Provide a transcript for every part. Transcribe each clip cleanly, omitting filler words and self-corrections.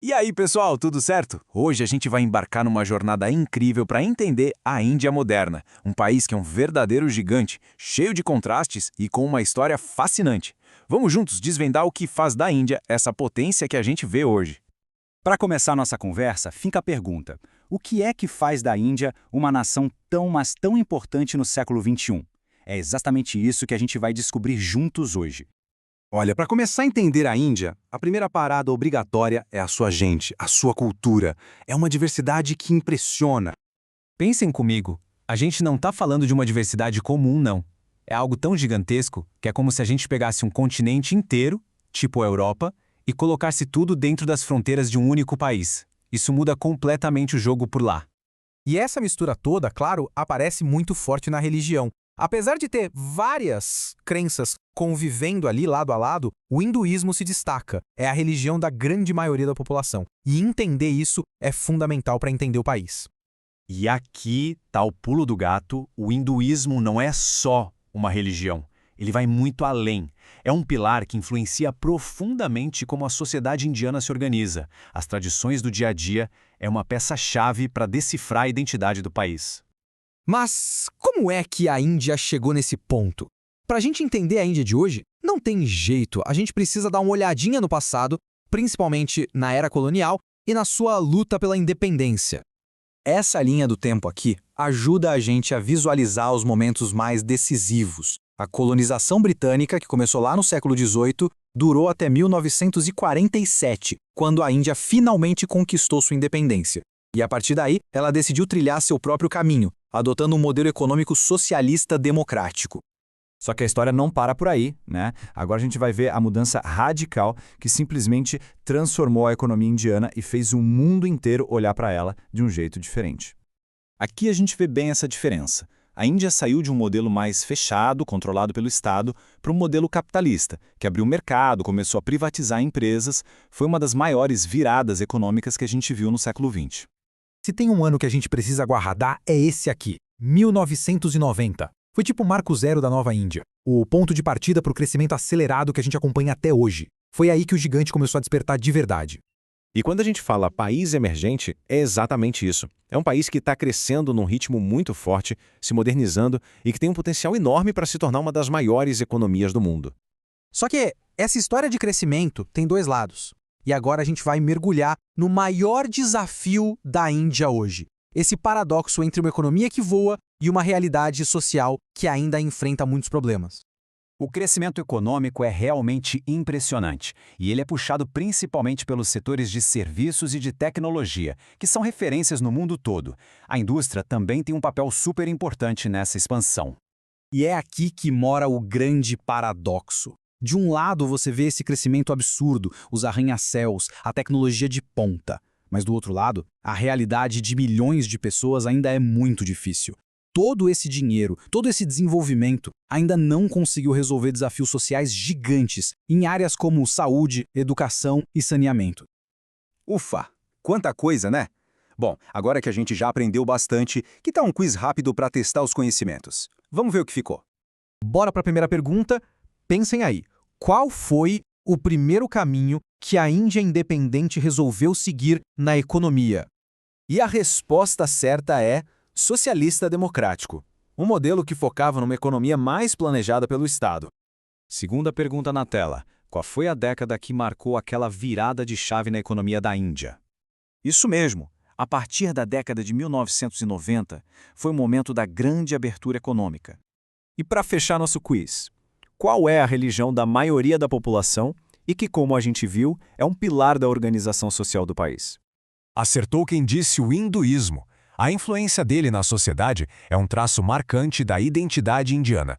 E aí, pessoal, tudo certo? Hoje a gente vai embarcar numa jornada incrível para entender a Índia moderna, um país que é um verdadeiro gigante, cheio de contrastes e com uma história fascinante. Vamos juntos desvendar o que faz da Índia essa potência que a gente vê hoje. Para começar nossa conversa, fica a pergunta: o que é que faz da Índia uma nação tão, mas tão importante no século XXI? É exatamente isso que a gente vai descobrir juntos hoje. Olha, para começar a entender a Índia, a primeira parada obrigatória é a sua gente, a sua cultura. É uma diversidade que impressiona. Pensem comigo, a gente não está falando de uma diversidade comum, não. É algo tão gigantesco que é como se a gente pegasse um continente inteiro, tipo a Europa, e colocasse tudo dentro das fronteiras de um único país. Isso muda completamente o jogo por lá. E essa mistura toda, claro, aparece muito forte na religião. Apesar de ter várias crenças convivendo ali lado a lado, o hinduísmo se destaca. É a religião da grande maioria da população. E entender isso é fundamental para entender o país. E aqui está o pulo do gato: o hinduísmo não é só uma religião. Ele vai muito além. É um pilar que influencia profundamente como a sociedade indiana se organiza. As tradições do dia a dia é uma peça-chave para decifrar a identidade do país. Mas como é que a Índia chegou nesse ponto? Para a gente entender a Índia de hoje, não tem jeito, a gente precisa dar uma olhadinha no passado, principalmente na era colonial e na sua luta pela independência. Essa linha do tempo aqui ajuda a gente a visualizar os momentos mais decisivos. A colonização britânica, que começou lá no século XVIII, durou até 1947, quando a Índia finalmente conquistou sua independência. E a partir daí, ela decidiu trilhar seu próprio caminho, adotando um modelo econômico socialista democrático. Só que a história não para por aí, né? Agora a gente vai ver a mudança radical que simplesmente transformou a economia indiana e fez o mundo inteiro olhar para ela de um jeito diferente. Aqui a gente vê bem essa diferença. A Índia saiu de um modelo mais fechado, controlado pelo Estado, para um modelo capitalista, que abriu o mercado, começou a privatizar empresas. Foi uma das maiores viradas econômicas que a gente viu no século XX. Se tem um ano que a gente precisa guardar, é esse aqui, 1990. Foi tipo o marco zero da nova Índia, o ponto de partida para o crescimento acelerado que a gente acompanha até hoje. Foi aí que o gigante começou a despertar de verdade. E quando a gente fala país emergente, é exatamente isso. É um país que está crescendo num ritmo muito forte, se modernizando e que tem um potencial enorme para se tornar uma das maiores economias do mundo. Só que essa história de crescimento tem dois lados. E agora a gente vai mergulhar no maior desafio da Índia hoje. Esse paradoxo entre uma economia que voa e uma realidade social que ainda enfrenta muitos problemas. O crescimento econômico é realmente impressionante, e ele é puxado principalmente pelos setores de serviços e de tecnologia, que são referências no mundo todo. A indústria também tem um papel super importante nessa expansão. E é aqui que mora o grande paradoxo. De um lado você vê esse crescimento absurdo, os arranha-céus, a tecnologia de ponta. Mas do outro lado, a realidade de milhões de pessoas ainda é muito difícil. Todo esse dinheiro, todo esse desenvolvimento ainda não conseguiu resolver desafios sociais gigantes em áreas como saúde, educação e saneamento. Ufa, quanta coisa, né? Bom, agora que a gente já aprendeu bastante, que tal um quiz rápido para testar os conhecimentos? Vamos ver o que ficou. Bora para a primeira pergunta? Pensem aí, qual foi o primeiro caminho que a Índia independente resolveu seguir na economia? E a resposta certa é socialista democrático, um modelo que focava numa economia mais planejada pelo Estado. Segunda pergunta na tela: qual foi a década que marcou aquela virada de chave na economia da Índia? Isso mesmo. A partir da década de 1990, foi o momento da grande abertura econômica. E para fechar nosso quiz, qual é a religião da maioria da população e que, como a gente viu, é um pilar da organização social do país? Acertou quem disse o hinduísmo. A influência dele na sociedade é um traço marcante da identidade indiana.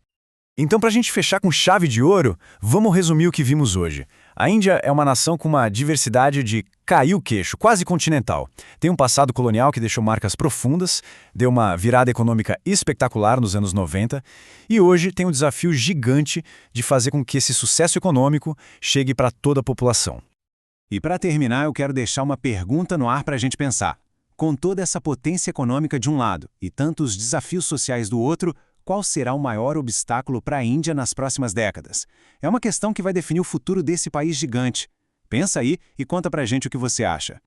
Então, para a gente fechar com chave de ouro, vamos resumir o que vimos hoje. A Índia é uma nação com uma diversidade de cair o queixo, quase continental. Tem um passado colonial que deixou marcas profundas, deu uma virada econômica espetacular nos anos 90 e hoje tem um desafio gigante de fazer com que esse sucesso econômico chegue para toda a população. E para terminar, eu quero deixar uma pergunta no ar para a gente pensar. Com toda essa potência econômica de um lado e tantos desafios sociais do outro, qual será o maior obstáculo para a Índia nas próximas décadas? É uma questão que vai definir o futuro desse país gigante. Pensa aí e conta pra gente o que você acha.